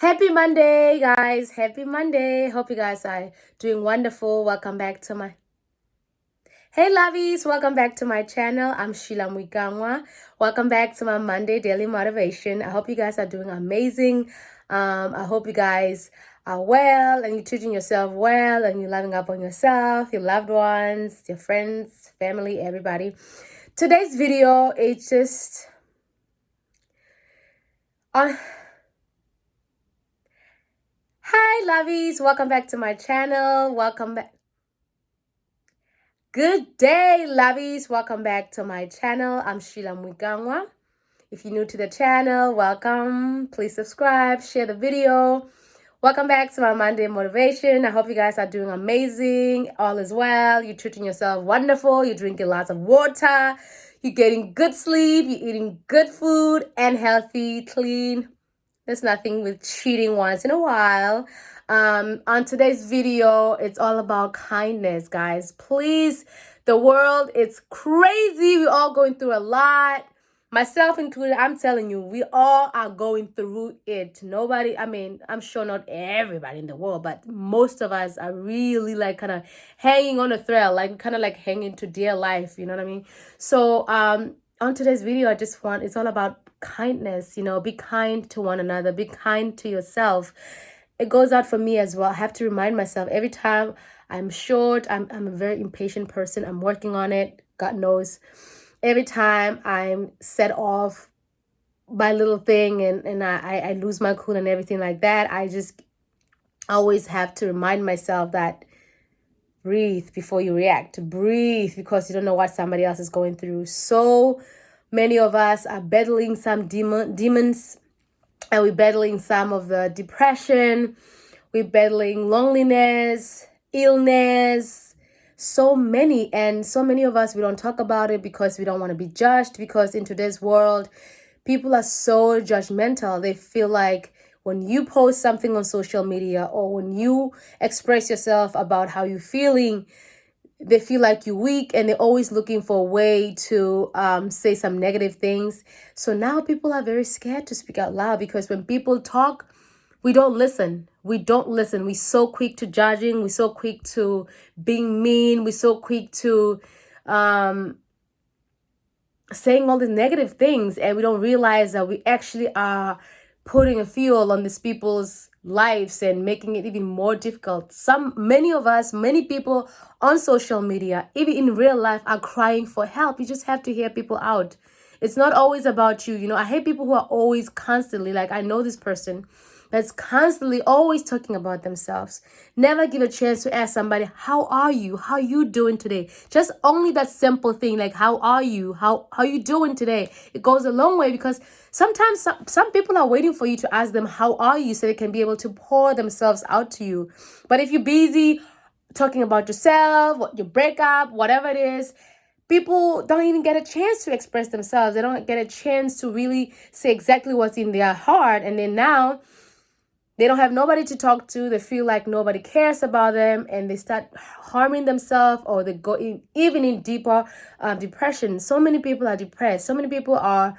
Happy Monday, guys. Happy Monday. Hope you guys are doing wonderful. Welcome back to my Hey lovies, welcome back to my channel. I'm Sheila Mwigangwa. Welcome back to my Monday Daily Motivation. I hope you guys are doing amazing. I hope you guys are well and you're treating yourself well and you're loving up on yourself, your loved ones, your friends, family, everybody. Today's video is just on Hi lovies, welcome back to my channel. Welcome back. Good day, lovies. Welcome back to my channel. I'm Sheila Mwigangwa. If you're new to the channel, welcome. Please subscribe, share the video. Welcome back to my Monday Motivation. I hope you guys are doing amazing. All is well. You're treating yourself wonderful. You're drinking lots of water. You're getting good sleep. You're eating good food and healthy, clean. There's nothing with cheating once in a while. On today's video, it's all about kindness, guys. Please, the world, it's crazy. We're all going through a lot. Myself included, I'm telling you, we all are going through it. Nobody, I'm sure not everybody in the world, but most of us are really like kind of hanging on a thread, like kind of like hanging to dear life, you know what I mean? So, on today's video, it's all about kindness, be kind to one another, be kind to yourself. It goes out for me as well. I have to remind myself every time I'm short. I'm a very impatient person. I'm working on it. God knows. Every time I'm set off by a little thing and I lose my cool and everything like that, I just always have to remind myself that breathe before you react. Breathe because you don't know what somebody else is going through. So many of us are battling some demons. And we're battling some of the depression. We're battling loneliness, illness, so many. And so many of us, we don't talk about it because we don't want to be judged. Because in today's world, people are so judgmental. They feel like when you post something on social media or when you express yourself about how you're feeling, they feel like you're weak and they're always looking for a way to say some negative things. So now people are very scared to speak out loud because when people talk, we don't listen. We don't listen. We're so quick to judging. We're so quick to being mean. We're so quick to saying all these negative things, and we don't realize that we actually are putting a fuel on these people's lives and making it even more difficult. Many people on social media, even in real life, are crying for help. You just have to hear people out. It's not always about you. I hate people who are always constantly, like I know this person that's constantly always talking about themselves. Never give a chance to ask somebody, how are you? How you doing today? Just only that simple thing, like how are you? How you doing today? It goes a long way because sometimes some people are waiting for you to ask them, how are you? So they can be able to pour themselves out to you. But if you're busy talking about yourself, your breakup, whatever it is, people don't even get a chance to express themselves. They don't get a chance to really say exactly what's in their heart. And then now they don't have nobody to talk to. They feel like nobody cares about them and they start harming themselves, or they go even in deeper depression. So many people are depressed. So many people are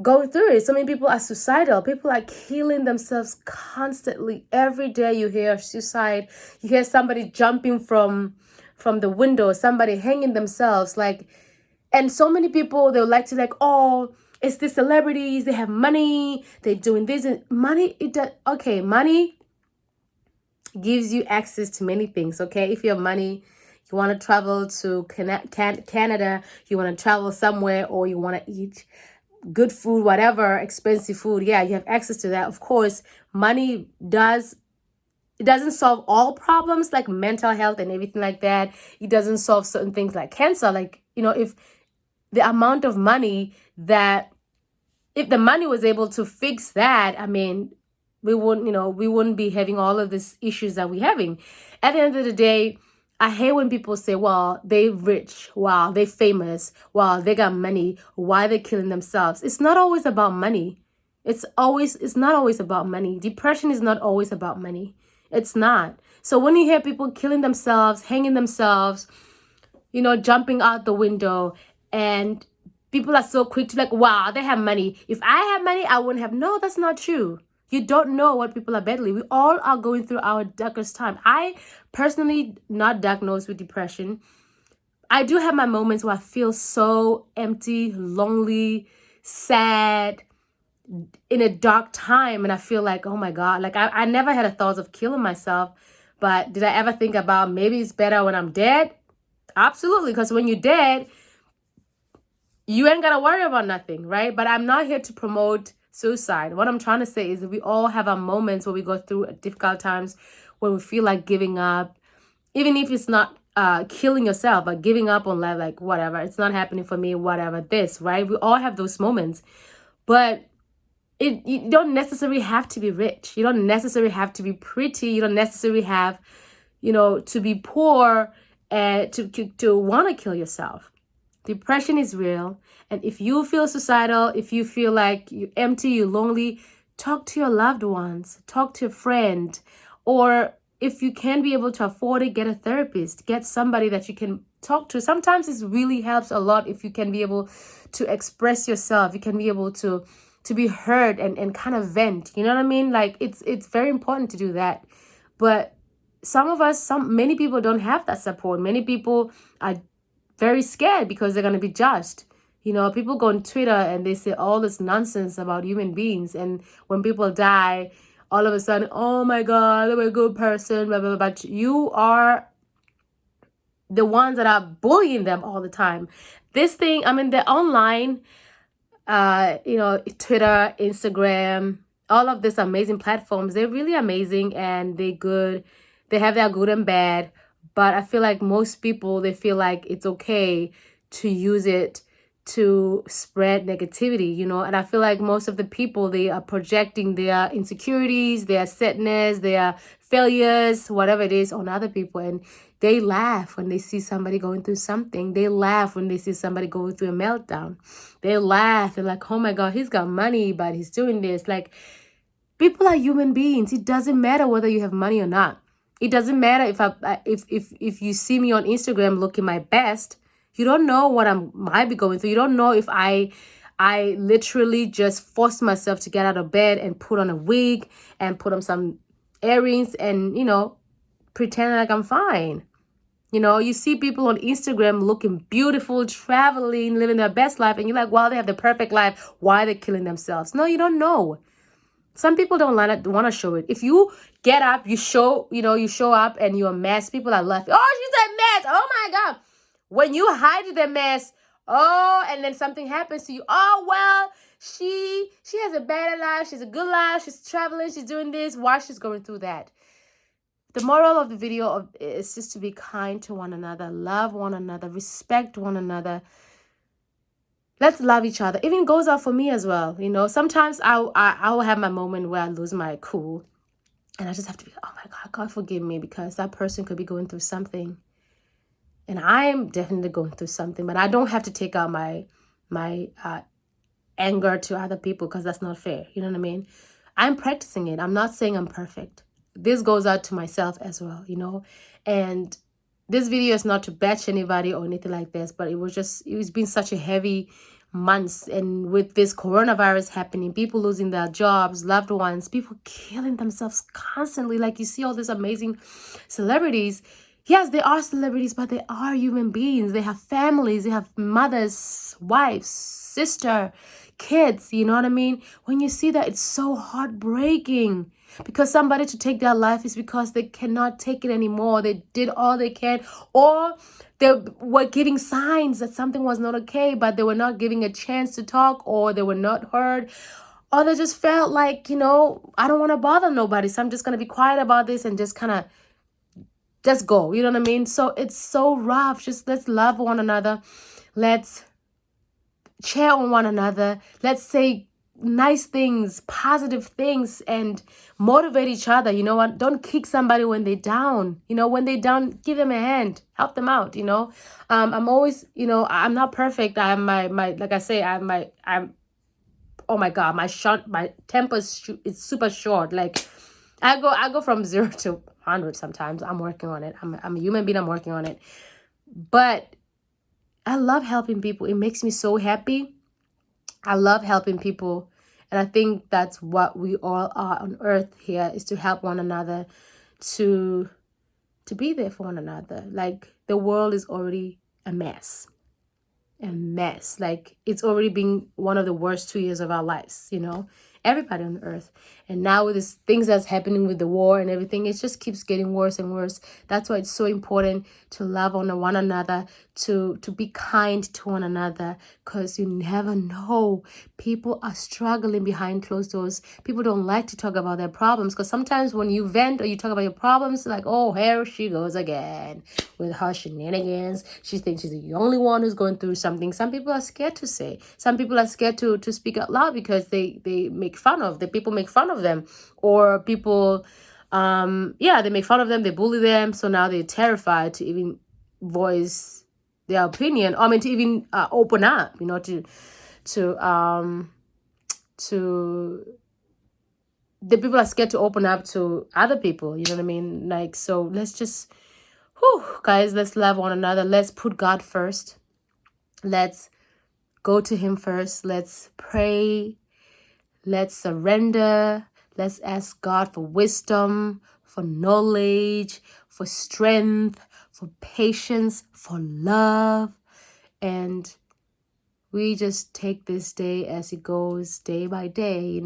going through it. So many people are suicidal. People are killing themselves constantly. Every day you hear suicide. You hear somebody jumping from the window, somebody hanging themselves. And so many people, they would like to oh, it's the celebrities, they have money, they're doing this. And money gives you access to many things, okay? If you have money, you want to travel to Canada, you want to travel somewhere, or you want to eat good food, whatever, expensive food, yeah, you have access to that. Of course, money it doesn't solve all problems like mental health and everything like that. It doesn't solve certain things like cancer. If the amount of money if the money was able to fix that, we wouldn't be having all of these issues that we're having. At the end of the day, I hate when people say, well, they rich, wow, they famous, wow, they got money, why they killing themselves? It's not always about money. It's not always about money. Depression is not always about money. It's not. So when you hear people killing themselves, hanging themselves, jumping out the window, and people are so quick to wow, they have money. If I had money, I wouldn't have. No, that's not true. You don't know what people are battling. We all are going through our darkest time. I personally not diagnosed with depression. I do have my moments where I feel so empty, lonely, sad, in a dark time, and I feel like, oh my God, like I never had a thought of killing myself. But did I ever think about maybe it's better when I'm dead? Absolutely, because when you're dead, you ain't gotta worry about nothing, right? But I'm not here to promote suicide. What I'm trying to say is that we all have our moments where we go through difficult times, when we feel like giving up, even if it's not killing yourself, but giving up on life, like whatever, it's not happening for me, whatever this, right? We all have those moments. But you don't necessarily have to be rich. You don't necessarily have to be pretty. You don't necessarily have, to be poor and to want to kill yourself. Depression is real. And if you feel suicidal, if you feel like you're empty, you're lonely, talk to your loved ones, talk to a friend, or if you can be able to afford it, get a therapist, get somebody that you can talk to. Sometimes it really helps a lot if you can be able to express yourself. You can be able to be heard and kind of vent. You know what I mean? Like it's very important to do that. But many people don't have that support. Many people are very scared because they're going to be judged. People go on Twitter and they say all this nonsense about human beings. And when people die, all of a sudden, oh my God, they were a good person, blah, blah, blah. But you are the ones that are bullying them all the time. This thing, they're online, Twitter, Instagram, all of these amazing platforms. They're really amazing and they're good. They have their good and bad. But I feel like most people, they feel like it's okay to use it to spread negativity, and I feel like most of the people, they are projecting their insecurities, their sadness, their failures, whatever it is, on other people. And they laugh when they see somebody going through something. They laugh when they see somebody going through a meltdown. They laugh. They're like, oh my God, he's got money, but he's doing this. Like, people are human beings. It doesn't matter whether you have money or not. It doesn't matter if you see me on Instagram looking my best. You don't know what I might be going through. You don't know if I literally just forced myself to get out of bed and put on a wig and put on some earrings and, pretend like I'm fine. You see people on Instagram looking beautiful, traveling, living their best life. And you're like, wow, they have the perfect life. Why are they killing themselves? No, you don't know. Some people don't want to show it. If you get up, you show up and you're a mess, people are laughing. Oh, she's a mess. Oh my God. When you hide the mess, and then something happens to you. Oh, well, she has a better life. She's a good life. She's traveling. She's doing this. Why she's going through that? The moral of the video is just to be kind to one another, love one another, respect one another. Let's love each other. Even goes out for me as well. Sometimes I will have my moment where I lose my cool. And I just have to be, oh my God, God forgive me, because that person could be going through something. And I'm definitely going through something. But I don't have to take out my anger to other people, because that's not fair. You know what I mean? I'm practicing it. I'm not saying I'm perfect. This goes out to myself as well, And this video is not to bash anybody or anything like this, but it's been such a heavy months. And with this coronavirus happening, people losing their jobs, loved ones, people killing themselves constantly. Like, you see all these amazing celebrities. Yes, they are celebrities, but they are human beings. They have families, they have mothers, wives, sister, kids, you know what I mean? When you see that, it's so heartbreaking. Because somebody to take their life is because they cannot take it anymore. They did all they can, or they were giving signs that something was not okay, but they were not giving a chance to talk, or they were not heard, or they just felt like, I don't want to bother nobody, so I'm just going to be quiet about this and just kind of just go. You know what I mean? So it's so rough. Just let's love one another. Let's cheer on one another. Let's say nice things, positive things, and motivate each other. You know what? Don't kick somebody when they're down. When they're down, give them a hand, help them out. I'm always, I'm not perfect. I'm like I say, I'm oh my God, my temper is super short. Like, I go from 0 to 100 sometimes. I'm working on it. I'm a human being. I'm working on it. But I love helping people. It makes me so happy. I love helping people. And I think that's what we all are on earth here, is to help one another, to be there for one another. Like, the world is already a mess. Like, it's already been one of the worst 2 years of our lives, everybody on earth. And now with these things that's happening with the war and everything, it just keeps getting worse and worse. That's why it's so important to love on one another, to be kind to one another, because you never know. People are struggling behind closed doors. People don't like to talk about their problems, because sometimes when you vent or you talk about your problems, like, oh, here she goes again with her shenanigans. She thinks she's the only one who's going through something. Some people are scared to say. Some people are scared to speak out loud, because they make fun of the people, make fun of them, or people they make fun of them, they bully them, so now they're terrified to even voice their opinion. I mean, to even open up, to the people are scared to open up to other people, you know what I mean? Like, so let's just, guys, let's love one another. Let's put God first. Let's go to him first. Let's pray. Let's surrender. Let's ask God for wisdom, for knowledge, for strength, for patience, for love. And we just take this day as it goes, day by day,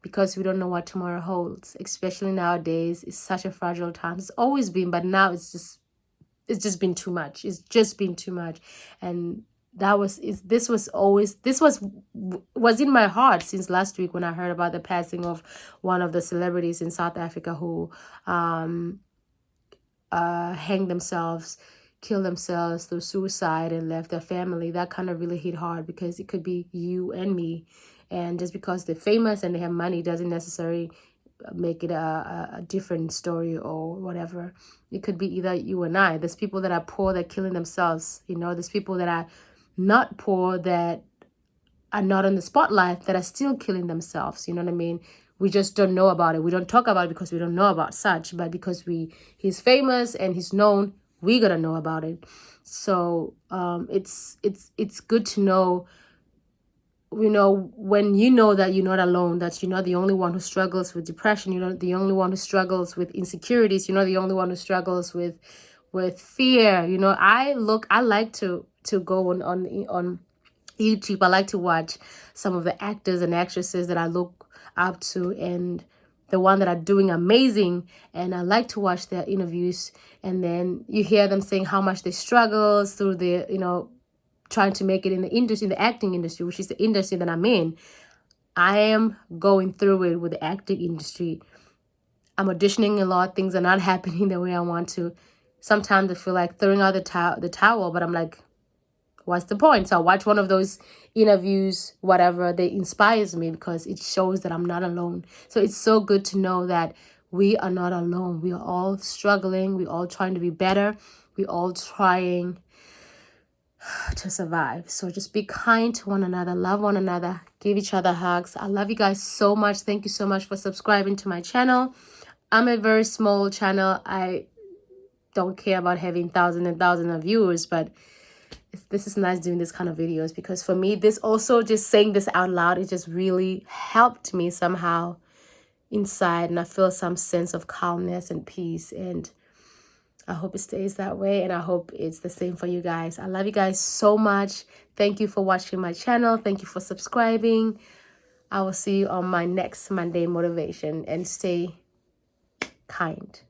because we don't know what tomorrow holds. Especially nowadays, it's such a fragile time. It's always been, but now it's just been too much. It's just been too much. And this was in my heart since last week, when I heard about the passing of one of the celebrities in South Africa who hanged themselves, killed themselves through suicide, and left their family. That kind of really hit hard, because it could be you and me, and just because they're famous and they have money doesn't necessarily make it a different story or whatever. It could be either you and I. There's people that are poor that are killing themselves. There's people that are not poor, that are not in the spotlight, that are still killing themselves. You know what I mean? We just don't know about it. We don't talk about it because we don't know about such, but because he's famous and he's known, we gotta know about it. So it's good to know, when you know that you're not alone, that you're not the only one who struggles with depression, you're not the only one who struggles with insecurities, you're not the only one who struggles with fear. I like to go on YouTube. I like to watch some of the actors and actresses that I look up to, and the one that are doing amazing, and I like to watch their interviews, and then you hear them saying how much they struggle through the trying to make it in the industry, in the acting industry, which is the industry that I'm in. I am going through it with the acting industry. I'm auditioning a lot. Things are not happening the way I want to. Sometimes I feel like throwing out the towel, but I'm like, what's the point? So I watch one of those interviews, whatever, that inspires me, because it shows that I'm not alone. So it's so good to know that we are not alone. We are all struggling. We're all trying to be better. We're all trying to survive. So just be kind to one another, love one another, give each other hugs. I love you guys so much. Thank you so much for subscribing to my channel. I'm a very small channel. I don't care about having thousands and thousands of viewers, but this is nice doing this kind of videos, because for me, this also, just saying this out loud, it just really helped me somehow inside, and I feel some sense of calmness and peace, and I hope it stays that way, and I hope it's the same for you guys. I love you guys so much. Thank you for watching my channel. Thank you for subscribing. I will see you on my next Monday motivation, and stay kind.